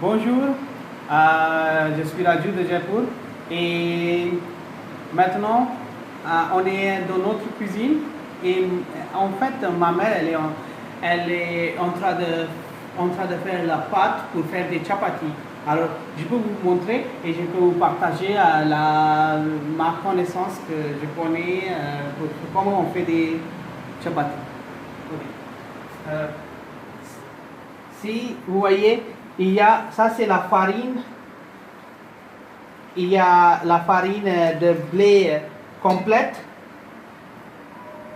Bonjour, je suis Raju de Jaipur et maintenant on est dans notre cuisine et en fait ma mère elle est en train de faire la pâte pour faire des chapatis. Alors je peux vous montrer et je peux vous partager ma connaissance que je connais pour comment on fait des chapatis. Ok. Si vous voyez, ça c'est la farine, il y a la farine de blé complète,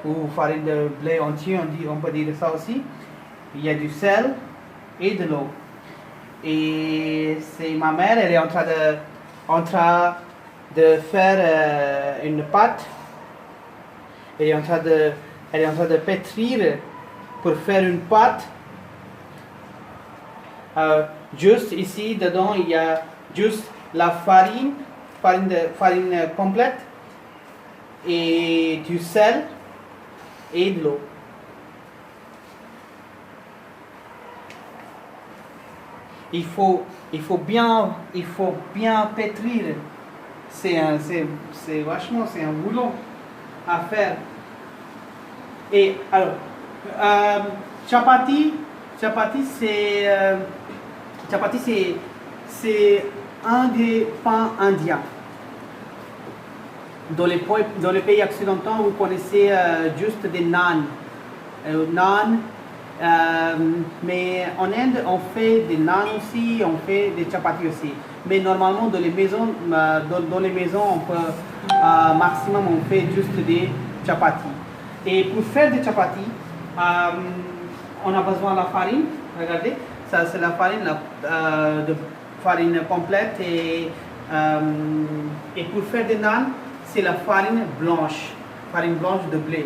ou farine de blé entier, on peut dire ça aussi. Il y a du sel et de l'eau. Et c'est ma mère, elle est en train de faire une pâte. Elle est en train de pétrir pour faire une pâte. Juste ici, dedans, il y a juste la farine complète et du sel et de l'eau. Il faut bien pétrir. C'est un boulot à faire. Et alors, chapati c'est un des pains indiens. Dans les pays occidentaux, vous connaissez juste des naan. Mais en Inde, on fait des naan aussi, on fait des chapatis aussi. Mais normalement, dans les maisons, on peut, maximum, on fait juste des chapatis. Et pour faire des chapatis, on a besoin de la farine. Regardez, ça c'est la farine de farine complète. Et pour faire des naan, c'est la farine blanche de blé.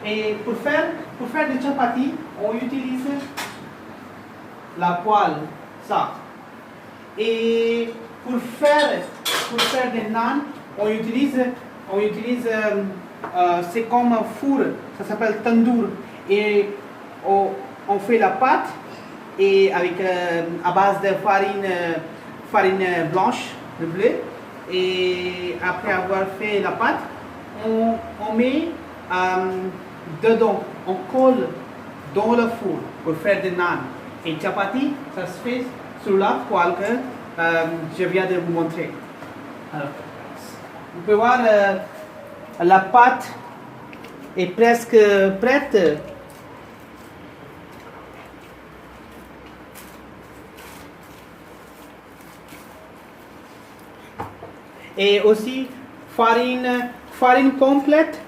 Et pour faire des chapatis, on utilise la poêle, ça. Et pour faire des naan, on utilise c'est comme un four, ça s'appelle tandoor. Et on fait la pâte et à base de farine blanche de blé. Et après avoir fait la pâte, on met dedans, on colle dans le four pour faire des naan. Et chapati, ça se fait sur la poêle que je viens de vous montrer. Alors, vous pouvez voir, la pâte est presque prête. Et aussi, farine complète,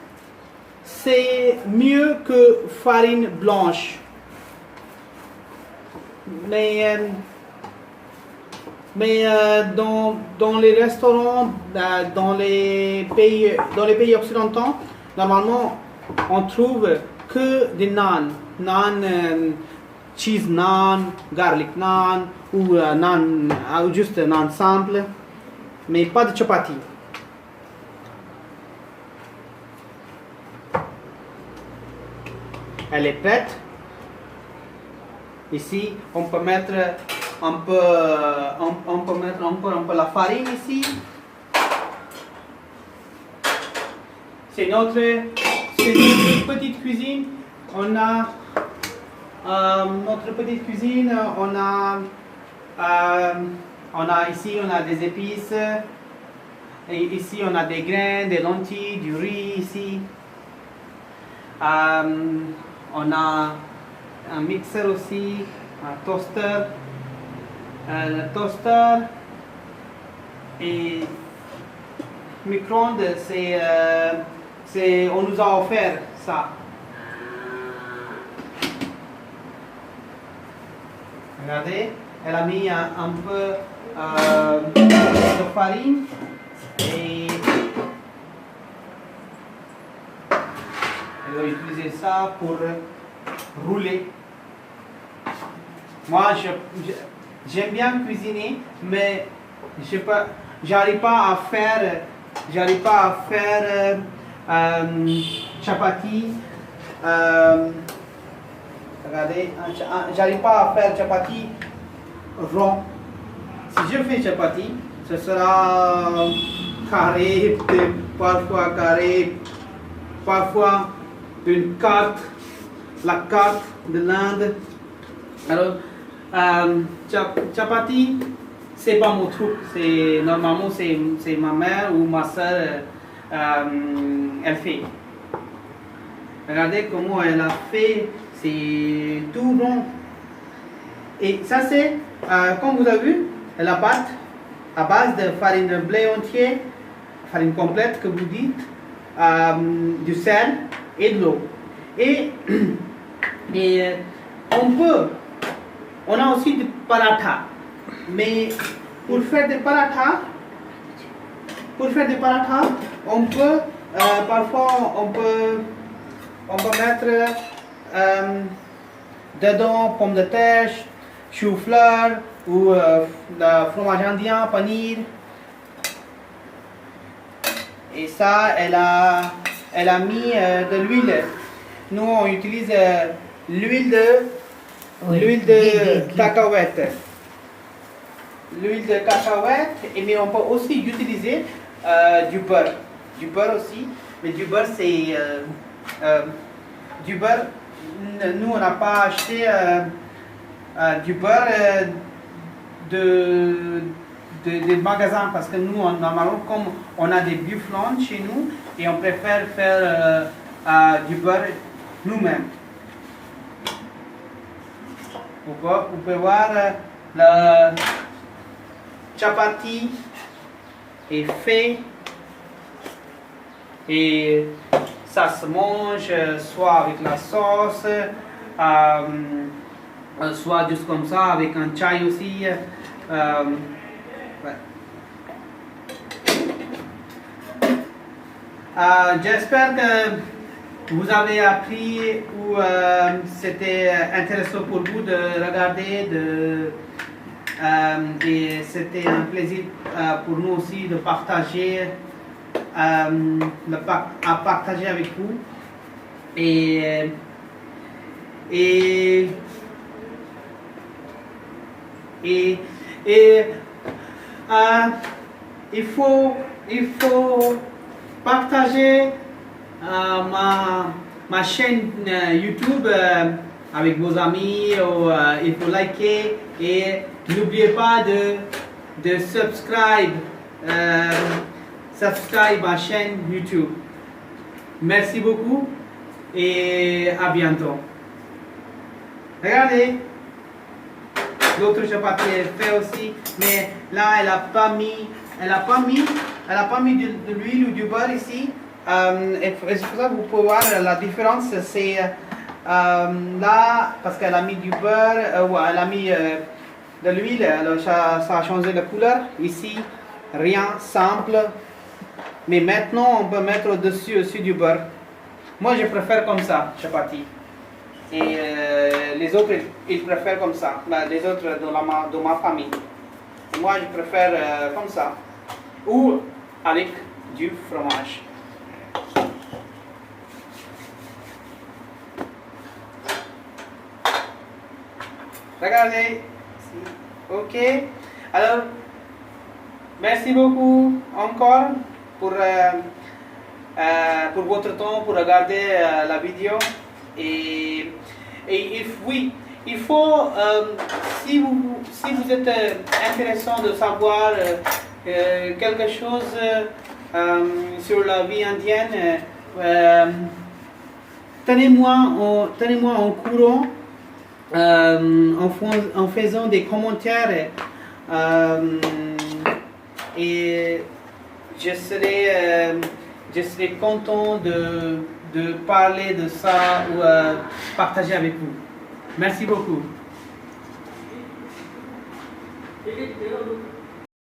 c'est mieux que farine blanche. Mais dans les restaurants, dans les pays occidentaux, normalement, on trouve que des naan, cheese naan, garlic naan, ou juste naan simple, mais pas de chapati. Elle est prête. Ici, on peut mettre un peu la farine ici. C'est notre petite cuisine. On a notre petite cuisine. On a ici, on a des épices. Et ici, on a des grains, des lentilles, du riz ici. On a un mixeur aussi, un toaster. Le toaster et micro-ondes, on nous a offert ça. Regardez, elle a mis un peu de farine et elle va utiliser ça pour rouler. Moi, j'aime bien cuisiner, mais j'arrive pas à faire chapati. Regardez, j'arrive pas à faire chapati rond. Si je fais chapati, ce sera carré, parfois carré, parfois une carte, la carte de l'Inde. Alors, chapati, c'est pas mon truc. Normalement, c'est ma mère ou ma soeur, elle fait. Regardez comment elle a fait, c'est tout rond. Et ça, c'est, comme vous avez vu, la pâte à base de farine de blé entier, farine complète que vous dites, du sel et de l'eau. Et on a aussi du paratha. Mais pour faire des parathas, parfois on peut mettre dedans pommes de terre, chou-fleur ou le fromage indien, paneer. Et ça, elle a mis de l'huile. Nous, on utilise l'huile de cacahuète. L'huile de cacahuète, mais on peut aussi utiliser du beurre. Du beurre aussi, mais du beurre c'est... du beurre, nous on n'a pas acheté du beurre de magasin parce que nous, normalement, comme on a des bufflons chez nous et on préfère faire du beurre nous-mêmes. Vous pouvez voir le chapati est fait et ça se mange soit avec la sauce, soit juste comme ça avec un chai aussi. Ouais. J'espère que vous avez appris ou c'était intéressant pour vous de regarder, et c'était un plaisir pour nous aussi de partager, partager avec vous. Et il faut partager ma chaîne YouTube avec vos amis, ou, il faut liker et n'oubliez pas de subscribe ma chaîne YouTube. Merci beaucoup et à bientôt. Regardez, l'autre chapati est fait aussi, mais là elle a pas mis de l'huile ou du beurre ici. Et c'est pour ça que vous pouvez voir la différence, c'est là parce qu'elle a mis du beurre ou elle a mis de l'huile, alors ça a changé la couleur. Ici rien, simple, mais maintenant on peut mettre au-dessus aussi du beurre. Moi je préfère comme ça, chapati. Et les autres ils préfèrent comme ça, les autres de ma famille. Moi je préfère comme ça, ou avec du fromage. Regardez, ok. Alors, merci beaucoup encore pour votre temps, pour regarder la vidéo. Et il faut, si vous êtes intéressant de savoir quelque chose sur la vie indienne, tenez-moi en courant. En faisant des commentaires et je serai content de parler de ça ou partager avec vous. Merci beaucoup.